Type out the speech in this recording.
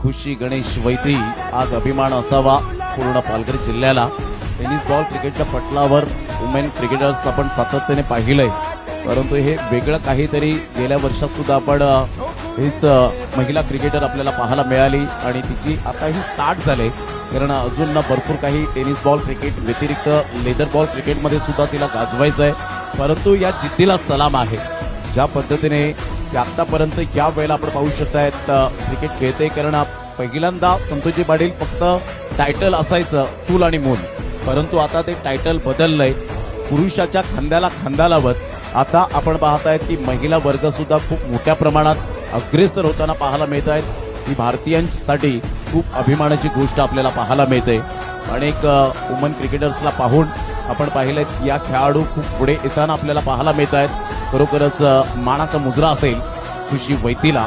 खुशी गणेश वैती आज अभिमान असावा पूर्ण पालघर जिल्ह्याला। टेनिस बॉल क्रिकेटच्या पटलावर वुमेन क्रिकेटर्स आपण सातत्याने पाहिलंय, परंतु हे वेगळं काहीतरी गेल्या वर्षात सुद्धा आपण हीच महिला क्रिकेटर आपल्याला पाहायला मिळाली आणि तिची आता ही स्टार्ट झाले, कारण अजून भरपूर काही टेनिस बॉल क्रिकेट व्यतिरिक्त लेदर बॉल क्रिकेटमध्ये सुद्धा तिला गाजवायचं आहे। परंतु या जिद्दीला सलाम आहे, ज्या पद्धतीने आतापर्यंत या वेळेला आपण पाहू शकतायत क्रिकेट खेळते, कारण पहिल्यांदा संतोषजी पाटील फक्त टायटल असायचं चूल आणि मूल, परंतु आता ते टायटल बदललंय, पुरुषाच्या खांद्याला खांदा लावत आता आपण पाहतायत की महिला वर्ग सुद्धा खूप मोठ्या प्रमाणात अग्रेसर होताना पाहायला मिळत आहेत। ही भारतीयांसाठी खूप अभिमानाची गोष्ट आपल्याला पाहायला मिळते। अनेक वुमन क्रिकेटर्सला पाहून आपण पाहिलं या खेळाडू खूप पुढे येताना आपल्याला पाहायला मिळत आहेत। खरोखरच मानाचा मुजरा असेल खुशी वैतीला।